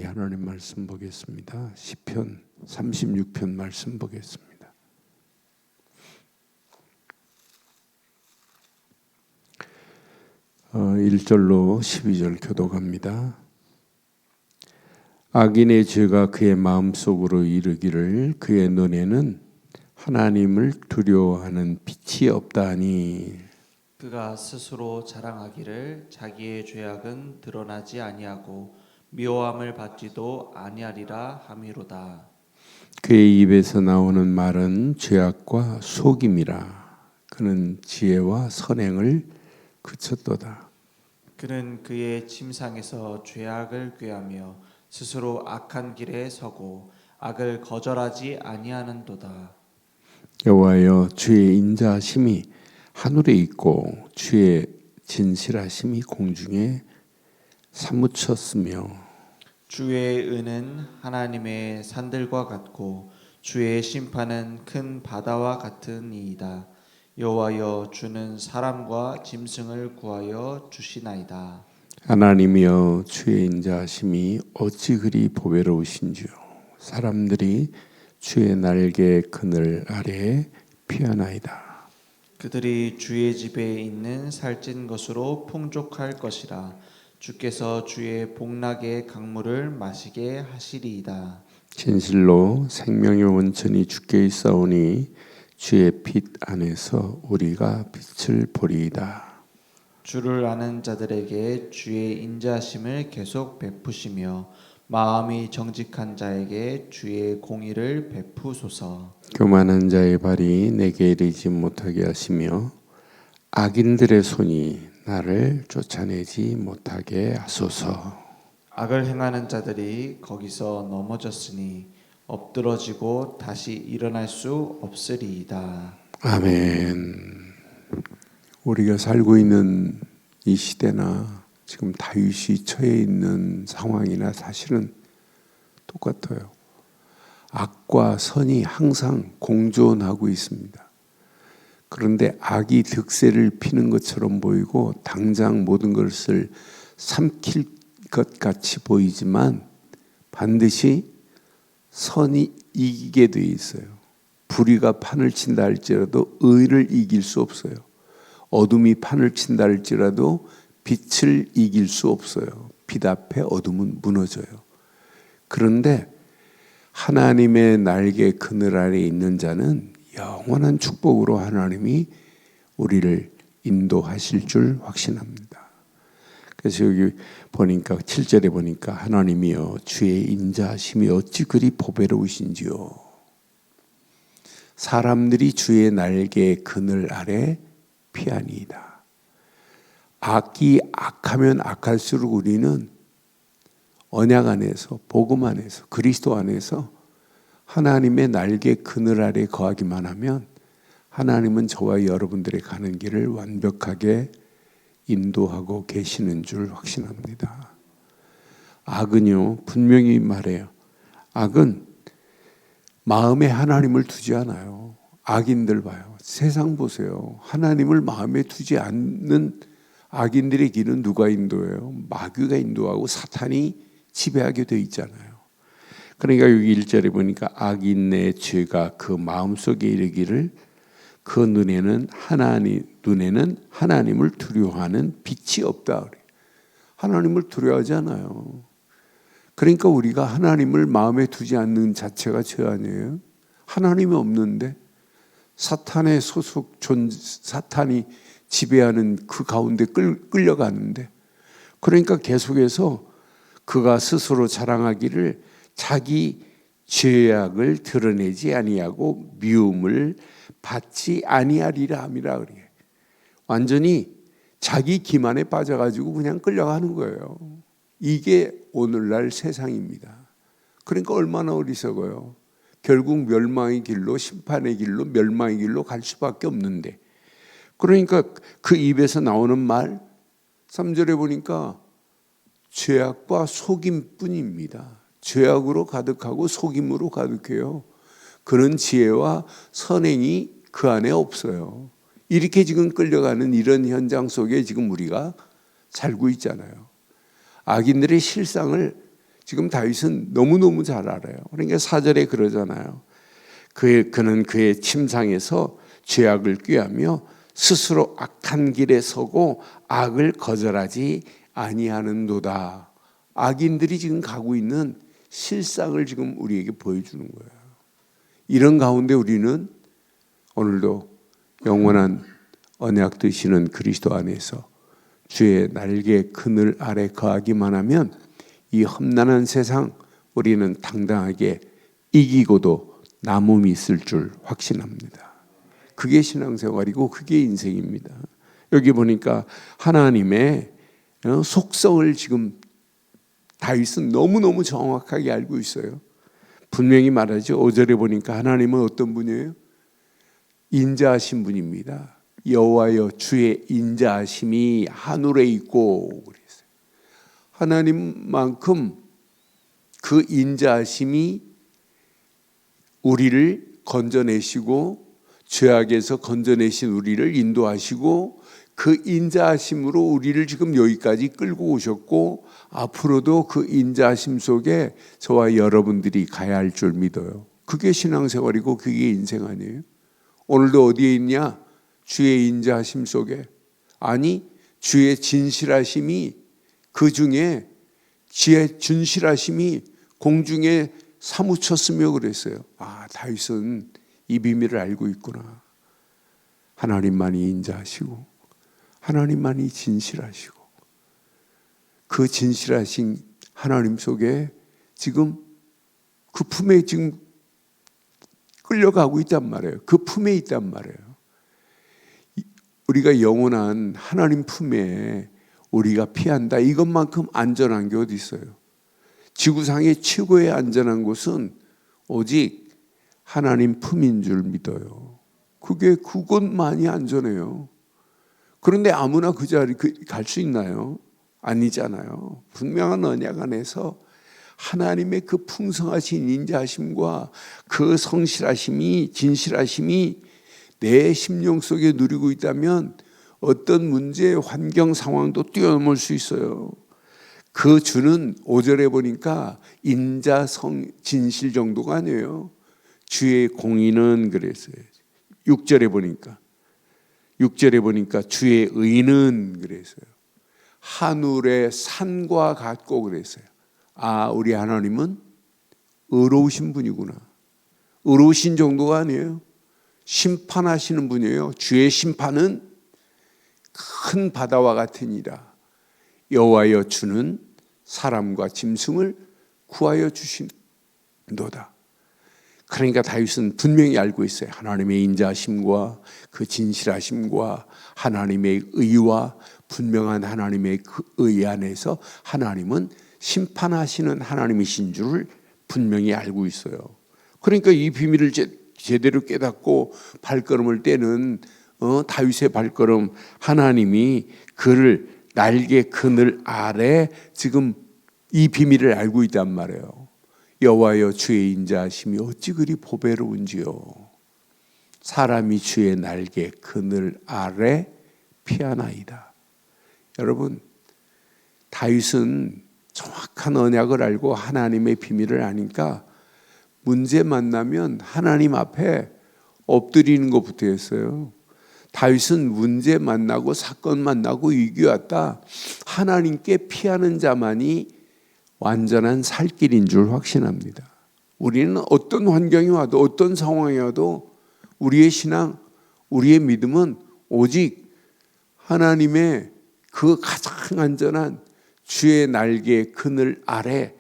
하나님 말씀 보겠습니다. 시편 36편 말씀 보겠습니다. 어, 1절로 12절 교독합니다. 악인의 죄가 그의 마음속으로 이르기를 그의 눈에는 하나님을 두려워하는 빛이 없다하니 그가 스스로 자랑하기를 자기의 죄악은 드러나지 아니하고 미워함을 받지도 아니하리라 함이로다. 그의 입에서 나오는 말은 죄악과 속임이라. 그는 지혜와 선행을 그쳤도다. 그는 그의 침상에서 죄악을 꾀하며 스스로 악한 길에 서고 악을 거절하지 아니하는도다. 여호와여, 주의 인자하심이 하늘에 있고 주의 진실하심이 공중에 사무쳤으며 주의 은은 하나님의 산들과 같고 주의 심판은 큰 바다와 같으니이다. 여호와여, 주는 사람과 짐승을 구하여 주시나이다. 하나님이여, 주의 인자하심이 어찌 그리 보배로우신지요. 사람들이 주의 날개 그늘 아래에 피하나이다. 그들이 주의 집에 있는 살찐 것으로 풍족할 것이라. 주께서 주의 복락의 강물을 마시게 하시리이다. 진실로 생명의 원천이 주께 있사오니 주의 빛 안에서 우리가 빛을 보리이다. 주를 아는 자들에게 주의 인자심을 계속 베푸시며 마음이 정직한 자에게 주의 공의를 베푸소서. 교만한 자의 발이 내게 이르지 못하게 하시며 악인들의 손이 나를 쫓아내지 못하게 하소서. 악을 행하는 자들이 거기서 넘어졌으니 엎드러지고 다시 일어날 수 없으리이다. 아멘. 우리가 살고 있는 이 시대나 지금 다윗이 처해 있는 상황이나 사실은 똑같아요. 악과 선이 항상 공존하고 있습니다. 그런데 악이 득세를 피는 것처럼 보이고 당장 모든 것을 삼킬 것 같이 보이지만 반드시 선이 이기게 돼 있어요. 불의가 판을 친다 할지라도 의를 이길 수 없어요. 어둠이 판을 친다 할지라도 빛을 이길 수 없어요. 빛 앞에 어둠은 무너져요. 그런데 하나님의 날개 그늘 아래에 있는 자는 영원한 축복으로 하나님이 우리를 인도하실 줄 확신합니다. 그래서 여기 보니까 7절에 보니까 하나님이여, 주의 인자하심이 어찌 그리 보배로우신지요. 사람들이 주의 날개 그늘 아래 피하니이다. 악이 악하면 악할수록 우리는 언약 안에서, 복음 안에서, 그리스도 안에서 하나님의 날개 그늘 아래 거하기만 하면 하나님은 저와 여러분들의 가는 길을 완벽하게 인도하고 계시는 줄 확신합니다. 악은요, 분명히 말해요. 악은 마음에 하나님을 두지 않아요. 악인들 봐요. 세상 보세요. 하나님을 마음에 두지 않는 악인들의 길은 누가 인도해요? 마귀가 인도하고 사탄이 지배하게 돼 있잖아요. 그러니까 여기 1절에 보니까 악인의 죄가 그 마음속에 이르기를 그 눈에는 하나님을 두려워하는 빛이 없다. 하나님을 두려워하지 않아요. 그러니까 우리가 하나님을 마음에 두지 않는 자체가 죄 아니에요? 하나님이 없는데 사탄의 사탄이 지배하는 그 가운데 끌려가는데, 그러니까 계속해서 그가 스스로 자랑하기를 자기 죄악을 드러내지 아니하고 미움을 받지 아니하리라 함이라 그래. 완전히 자기 기만에 빠져가지고 그냥 끌려가는 거예요. 이게 오늘날 세상입니다. 그러니까 얼마나 어리석어요. 결국 멸망의 길로, 심판의 길로, 멸망의 길로 갈 수밖에 없는데, 그러니까 그 입에서 나오는 말 3절에 보니까 죄악과 속임뿐입니다. 죄악으로 가득하고 속임으로 가득해요. 그런 지혜와 선행이 그 안에 없어요. 이렇게 지금 끌려가는 이런 현장 속에 지금 우리가 살고 있잖아요. 악인들의 실상을 지금 다윗은 너무너무 잘 알아요. 그러니까 4절에 그러잖아요. 그는 그의 침상에서 죄악을 꾀하며 스스로 악한 길에 서고 악을 거절하지 아니하는도다. 악인들이 지금 가고 있는 실상을 지금 우리에게 보여주는 거예요. 이런 가운데 우리는 오늘도 영원한 언약 되시는 그리스도 안에서 주의 날개 그늘 아래 거하기만 하면 이 험난한 세상 우리는 당당하게 이기고도 남음이 있을 줄 확신합니다. 그게 신앙생활이고 그게 인생입니다. 여기 보니까 하나님의 속성을 지금 다윗은 너무너무 정확하게 알고 있어요. 분명히 말하죠. 5절에 보니까 하나님은 어떤 분이에요? 인자하신 분입니다. 여호와여 주의 인자하심이 하늘에 있고 그랬어요. 하나님만큼 그 인자하심이 우리를 건져내시고 죄악에서 건져내신 우리를 인도하시고 그 인자하심으로 우리를 지금 여기까지 끌고 오셨고 앞으로도 그 인자하심 속에 저와 여러분들이 가야 할 줄 믿어요. 그게 신앙생활이고 그게 인생 아니에요? 오늘도 어디에 있냐? 주의 인자하심 속에. 아니 주의 진실하심이 그 중에 주의 진실하심이 공중에 사무쳤으며 그랬어요. 아, 다윗은 이 비밀을 알고 있구나. 하나님만이 인자하시고 하나님만이 진실하시고 그 진실하신 하나님 속에 지금 그 품에 지금 끌려가고 있단 말이에요. 그 품에 있단 말이에요. 우리가 영원한 하나님 품에 우리가 피한다. 이것만큼 안전한 게 어디 있어요? 지구상의 최고의 안전한 곳은 오직 하나님 품인 줄 믿어요. 그것만이 안전해요. 그런데 아무나 그 자리 갈 수 있나요? 아니잖아요. 분명한 언약 안에서 하나님의 그 풍성하신 인자하심과 그 성실하심이 진실하심이 내 심령 속에 누리고 있다면 어떤 문제, 환경, 상황도 뛰어넘을 수 있어요. 그 주는 5절에 보니까 인자성 진실 정도가 아니에요. 주의 공의는 그랬어요. 6절에 보니까 주의 의는 그랬어요. 하늘의 산과 같고 그랬어요. 아, 우리 하나님은 의로우신 분이구나. 의로우신 정도가 아니에요. 심판하시는 분이에요. 주의 심판은 큰 바다와 같으니라. 여호와여 주는 사람과 짐승을 구하여 주신도다. 그러니까 다윗은 분명히 알고 있어요. 하나님의 인자하심과 그 진실하심과 하나님의 의와 분명한 하나님의 그 의 안에서 하나님은 심판하시는 하나님이신 줄을 분명히 알고 있어요. 그러니까 이 비밀을 제대로 깨닫고 발걸음을 떼는 다윗의 발걸음, 하나님이 그를 날개 그늘 아래 지금 이 비밀을 알고 있단 말이에요. 여호와여 주의 인자하심이 어찌 그리 보배로운지요. 사람이 주의 날개 그늘 아래 피하나이다. 여러분, 다윗은 정확한 언약을 알고 하나님의 비밀을 아니까 문제 만나면 하나님 앞에 엎드리는 것부터 했어요. 다윗은 문제 만나고 사건 만나고 위기왔다 하나님께 피하는 자만이 완전한 살 길인 줄 확신합니다. 우리는 어떤 환경이 와도 어떤 상황이 와도 우리의 신앙, 우리의 믿음은 오직 하나님의 그 가장 안전한 주의 날개 그늘 아래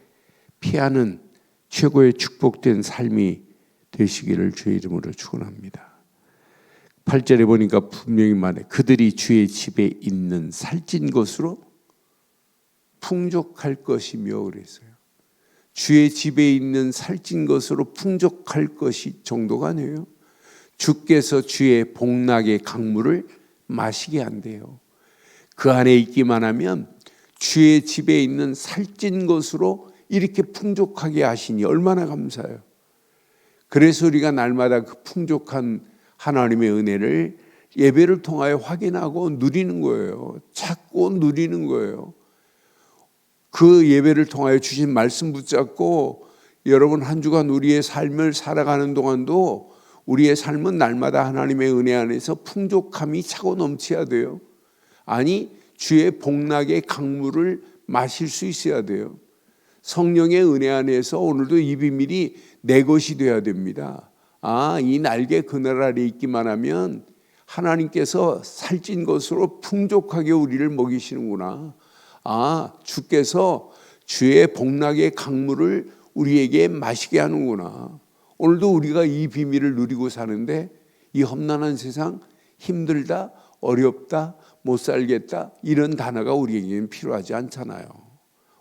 피하는 최고의 축복된 삶이 되시기를 주의 이름으로 축원합니다. 8절에 보니까 분명히 말해 그들이 주의 집에 있는 살찐 것으로 풍족할 것이며 그랬어요. 주의 집에 있는 살찐 것으로 풍족할 것이 정도가 아니에요. 주께서 주의 복락의 강물을 마시게 한대요. 그 안에 있기만 하면 주의 집에 있는 살찐 것으로 이렇게 풍족하게 하시니 얼마나 감사해요. 그래서 우리가 날마다 그 풍족한 하나님의 은혜를 예배를 통하여 확인하고 누리는 거예요. 찾고 누리는 거예요. 그 예배를 통하여 주신 말씀 붙잡고 여러분 한 주간 우리의 삶을 살아가는 동안도 우리의 삶은 날마다 하나님의 은혜 안에서 풍족함이 차고 넘쳐야 돼요. 아니 주의 복락의 강물을 마실 수 있어야 돼요. 성령의 은혜 안에서 오늘도 이 비밀이 내 것이 되어야 됩니다. 이 날개 그늘 아래 있기만 하면 하나님께서 살찐 것으로 풍족하게 우리를 먹이시는구나. 주께서 주의 복락의 강물을 우리에게 마시게 하는구나. 오늘도 우리가 이 비밀을 누리고 사는데 이 험난한 세상 힘들다, 어렵다, 못 살겠다 이런 단어가 우리에게는 필요하지 않잖아요.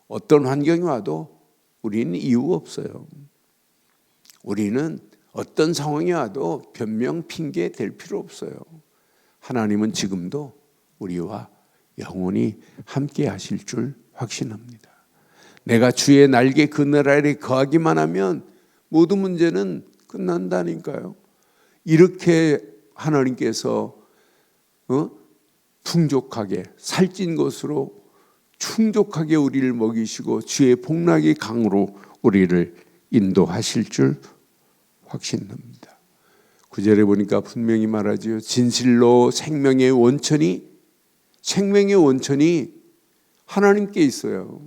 어떤 환경이 와도 우리는 이유 없어요. 우리는 어떤 상황이 와도 변명, 핑계 댈 필요 없어요. 하나님은 지금도 우리와 영원히 함께 하실 줄 확신합니다. 내가 주의 날개 그늘 아래 거하기만 하면 모든 문제는 끝난다니까요. 이렇게 하나님께서 풍족하게 살찐 것으로 충족하게 우리를 먹이시고 주의 복락의 강으로 우리를 인도하실 줄 확신합니다. 9절에 보니까 분명히 말하지요. 진실로 생명의 원천이 하나님께 있어요.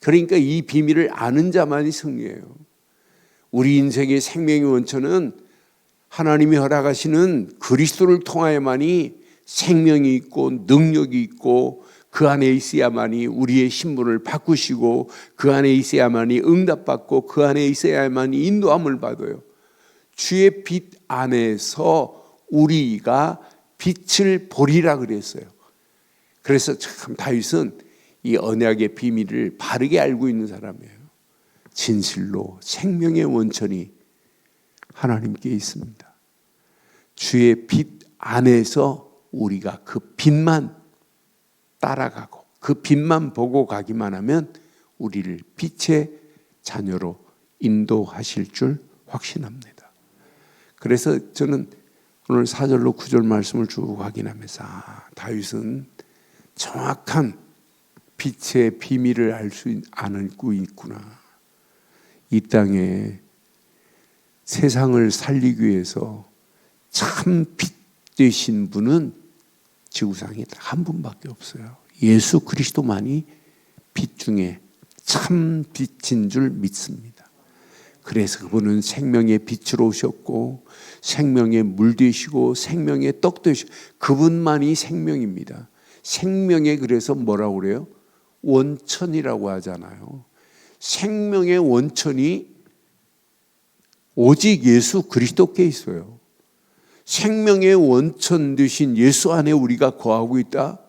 그러니까 이 비밀을 아는 자만이 승리해요. 우리 인생의 생명의 원천은 하나님이 허락하시는 그리스도를 통하여만이 생명이 있고 능력이 있고 그 안에 있어야만이 우리의 신분을 바꾸시고 그 안에 있어야만이 응답받고 그 안에 있어야만이 인도함을 받아요. 주의 빛 안에서 우리가 빛을 보리라 그랬어요. 그래서 참 다윗은 이 언약의 비밀을 바르게 알고 있는 사람이에요. 진실로 생명의 원천이 하나님께 있습니다. 주의 빛 안에서 우리가 그 빛만 따라가고 그 빛만 보고 가기만 하면 우리를 빛의 자녀로 인도하실 줄 확신합니다. 그래서 저는 오늘 4절로 9절 말씀을 쭉 확인하면서 다윗은 정확한 빛의 비밀을 알 수 알고 있구나. 이 땅에 세상을 살리기 위해서 참 빛 되신 분은 지구상에 딱 한 분밖에 없어요. 예수 그리스도만이 빛 중에 참 빛인 줄 믿습니다. 그래서 그분은 생명의 빛으로 오셨고 생명의 물 되시고 생명의 떡 되시고 그분만이 생명입니다. 생명의 그래서 뭐라고 그래요? 원천이라고 하잖아요. 생명의 원천이 오직 예수 그리스도께 있어요. 생명의 원천 되신 예수 안에 우리가 거하고 있다.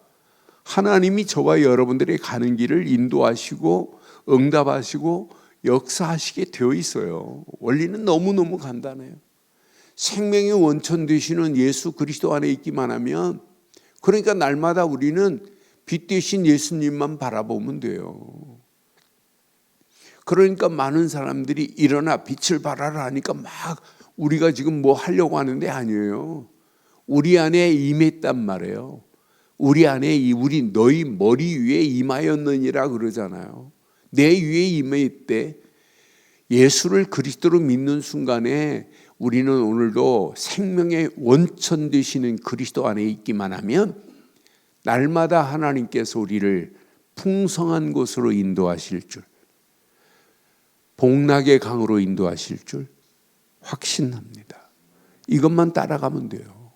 하나님이 저와 여러분들의 가는 길을 인도하시고 응답하시고 역사하시게 되어 있어요. 원리는 너무너무 간단해요. 생명의 원천 되시는 예수 그리스도 안에 있기만 하면 그러니까 날마다 우리는 빛 되신 예수님만 바라보면 돼요. 그러니까 많은 사람들이 일어나 빛을 발하라 하니까 막 우리가 지금 뭐 하려고 하는데 아니에요. 우리 안에 임했단 말이에요. 우리 안에 우리 너희 머리 위에 임하였느니라 그러잖아요. 내 위에 임했대. 예수를 그리스도로 믿는 순간에 우리는 오늘도 생명의 원천 되시는 그리스도 안에 있기만 하면 날마다 하나님께서 우리를 풍성한 곳으로 인도하실 줄, 복락의 강으로 인도하실 줄 확신합니다. 이것만 따라가면 돼요.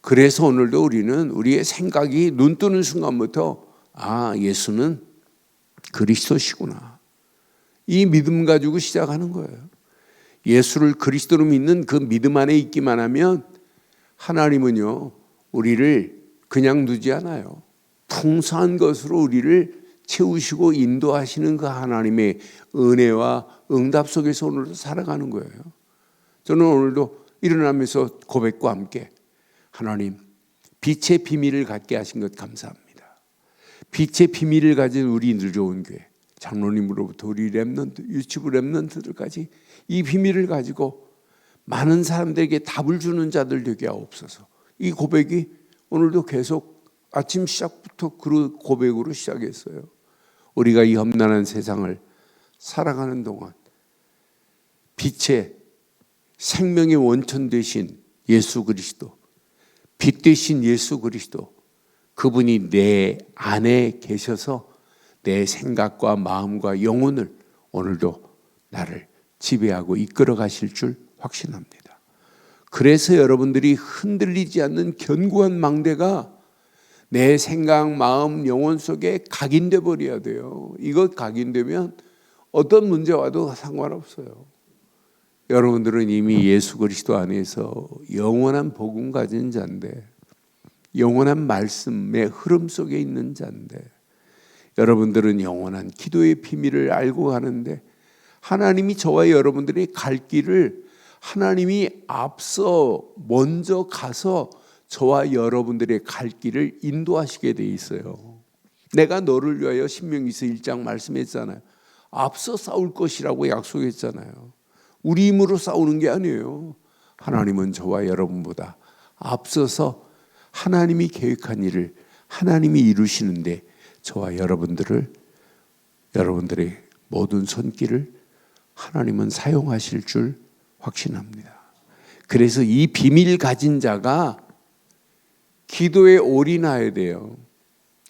그래서 오늘도 우리는 우리의 생각이 눈 뜨는 순간부터 예수는 그리스도시구나. 이 믿음 가지고 시작하는 거예요. 예수를 그리스도로 믿는 그 믿음 안에 있기만 하면 하나님은요 우리를 그냥 두지 않아요. 풍성한 것으로 우리를 채우시고 인도하시는 그 하나님의 은혜와 응답 속에서 오늘도 살아가는 거예요. 저는 오늘도 일어나면서 고백과 함께 하나님 빛의 비밀을 갖게 하신 것 감사합니다. 빛의 비밀을 가진 우리 늘 좋은 교회 장로님으로부터 우리 렘넌트 유치부 렘넌트들까지 이 비밀을 가지고 많은 사람들에게 답을 주는 자들 되게 하옵소서. 이 고백이 오늘도 계속 아침 시작부터 그 고백으로 시작했어요. 우리가 이 험난한 세상을 살아가는 동안 빛의 생명의 원천 되신 예수 그리스도, 빛 되신 예수 그리스도, 그분이 내 안에 계셔서 내 생각과 마음과 영혼을 오늘도 나를 지배하고 이끌어 가실 줄 확신합니다. 그래서 여러분들이 흔들리지 않는 견고한 망대가 내 생각, 마음, 영혼 속에 각인돼 버려야 돼요. 이것 각인되면 어떤 문제 와도 상관없어요. 여러분들은 이미 예수 그리스도 안에서 영원한 복음 가진 자인데, 영원한 말씀의 흐름 속에 있는 자인데, 여러분들은 영원한 기도의 비밀을 알고 가는데, 하나님이 저와 여러분들의 갈 길을 하나님이 앞서 먼저 가서 저와 여러분들의 갈 길을 인도하시게 돼 있어요. 내가 너를 위하여 신명기서 1장 말씀했잖아요. 앞서 싸울 것이라고 약속했잖아요. 우리 힘으로 싸우는 게 아니에요. 하나님은 저와 여러분보다 앞서서 하나님이 계획한 일을 하나님이 이루시는데 저와 여러분들의 모든 손길을 하나님은 사용하실 줄 확신합니다. 그래서 이 비밀 가진 자가 기도에 올인해야 돼요.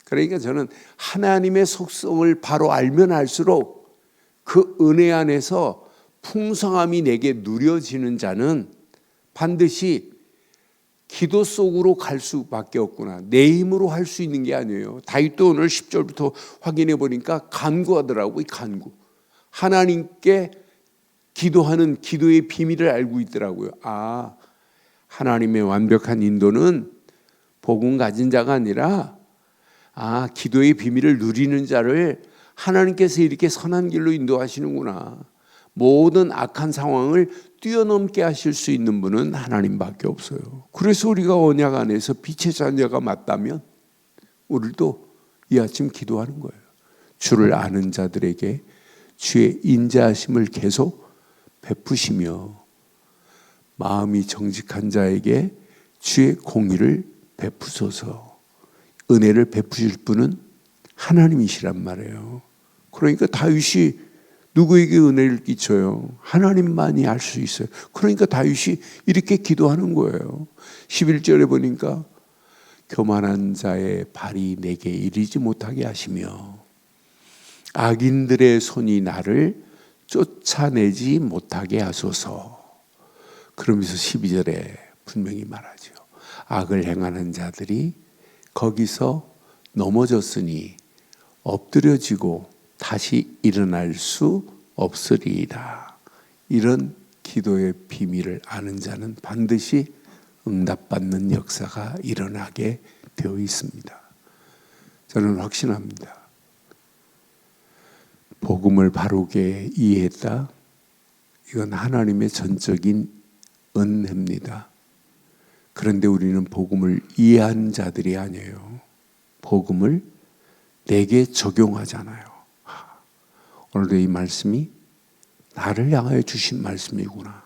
그러니까 저는 하나님의 속성을 바로 알면 알수록 그 은혜 안에서 풍성함이 내게 누려지는 자는 반드시 기도 속으로 갈 수밖에 없구나. 내 힘으로 할 수 있는 게 아니에요. 다윗도 오늘 10절부터 확인해 보니까 간구하더라고요. 간구. 하나님께 기도하는 기도의 비밀을 알고 있더라고요. 하나님의 완벽한 인도는 복음 가진 자가 아니라 기도의 비밀을 누리는 자를 하나님께서 이렇게 선한 길로 인도하시는구나. 모든 악한 상황을 뛰어넘게 하실 수 있는 분은 하나님밖에 없어요. 그래서 우리가 언약 안에서 빛의 자녀가 맞다면 우리도 이 아침 기도하는 거예요. 주를 아는 자들에게 주의 인자하심을 계속 베푸시며 마음이 정직한 자에게 주의 공의를 베푸소서. 은혜를 베푸실 분은 하나님이시란 말이에요. 그러니까 다윗이 누구에게 은혜를 끼쳐요? 하나님만이 할 수 있어요. 그러니까 다윗이 이렇게 기도하는 거예요. 11절에 보니까 교만한 자의 발이 내게 이르지 못하게 하시며 악인들의 손이 나를 쫓아내지 못하게 하소서. 그러면서 12절에 분명히 말하죠. 악을 행하는 자들이 거기서 넘어졌으니 엎드려지고 다시 일어날 수 없으리이다. 이런 기도의 비밀을 아는 자는 반드시 응답받는 역사가 일어나게 되어 있습니다. 저는 확신합니다. 복음을 바르게 이해했다. 이건 하나님의 전적인 은혜입니다. 그런데 우리는 복음을 이해한 자들이 아니에요. 복음을 내게 적용하잖아요. 오늘도 이 말씀이 나를 향하여 주신 말씀이구나.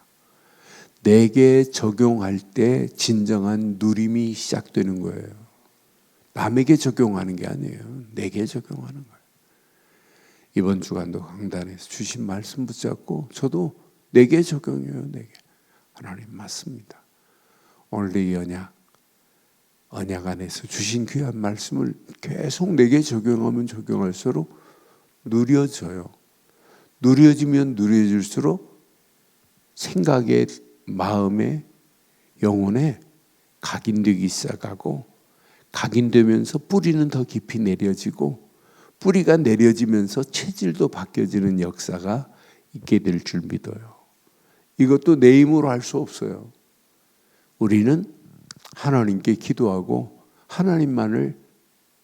내게 적용할 때 진정한 누림이 시작되는 거예요. 남에게 적용하는 게 아니에요. 내게 적용하는 거예요. 이번 주간도 강단에서 주신 말씀 붙잡고 저도 내게 적용해요. 내게. 하나님 맞습니다. 오늘도 이 언약 안에서 주신 귀한 말씀을 계속 내게 적용하면 적용할수록 누려져요. 누려지면 누려질수록 생각에, 마음에, 영혼에 각인되기 시작하고 각인되면서 뿌리는 더 깊이 내려지고 뿌리가 내려지면서 체질도 바뀌어지는 역사가 있게 될 줄 믿어요. 이것도 내 힘으로 할 수 없어요. 우리는 하나님께 기도하고 하나님만을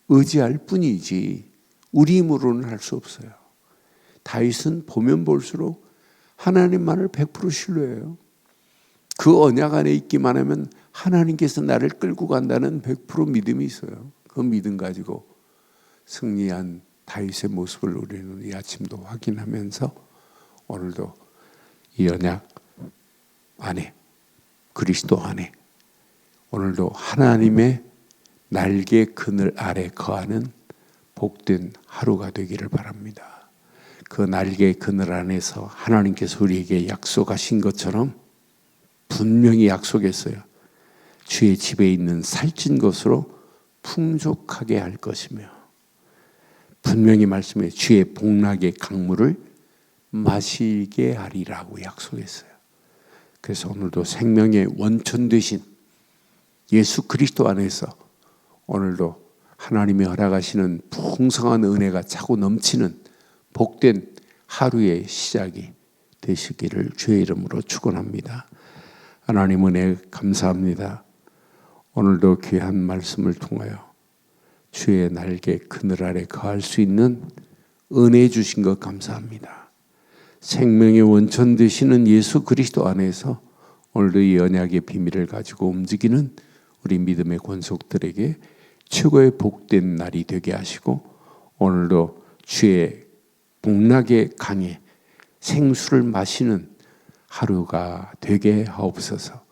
의지할 뿐이지 우리 힘으로는 할 수 없어요. 다윗은 보면 볼수록 하나님만을 100% 신뢰해요. 그 언약 안에 있기만 하면 하나님께서 나를 끌고 간다는 100% 믿음이 있어요. 그 믿음 가지고 승리한 다윗의 모습을 우리는 이 아침도 확인하면서 오늘도 이 언약 안에 그리스도 안에 오늘도 하나님의 날개 그늘 아래 거하는 복된 하루가 되기를 바랍니다. 그 날개 그늘 안에서 하나님께서 우리에게 약속하신 것처럼 분명히 약속했어요. 주의 집에 있는 살찐 것으로 풍족하게 할 것이며, 분명히 말씀해 주의 복락의 강물을 마시게 하리라고 약속했어요. 그래서 오늘도 생명의 원천 되신 예수 그리스도 안에서 오늘도 하나님이 허락하시는 풍성한 은혜가 차고 넘치는 복된 하루의 시작이 되시기를 주의 이름으로 축원합니다. 하나님 은혜 감사합니다. 오늘도 귀한 말씀을 통하여 주의 날개 그늘 아래 거할 수 있는 은혜 주신 것 감사합니다. 생명의 원천 되시는 예수 그리스도 안에서 오늘도 이 언약의 비밀을 가지고 움직이는 우리 믿음의 권속들에게 최고의 복된 날이 되게 하시고, 오늘도 주의 복락의 강에 생수를 마시는 하루가 되게 하옵소서.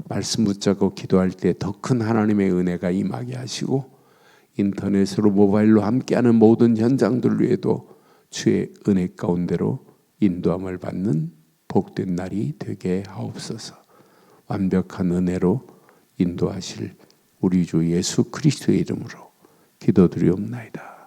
말씀 붙잡고 기도할 때 더 큰 하나님의 은혜가 임하게 하시고, 인터넷으로 모바일로 함께하는 모든 현장들 위에도 주의 은혜 가운데로 인도함을 받는 복된 날이 되게 하옵소서. 완벽한 은혜로 인도하실 우리 주 예수 그리스도의 이름으로 기도드리옵나이다.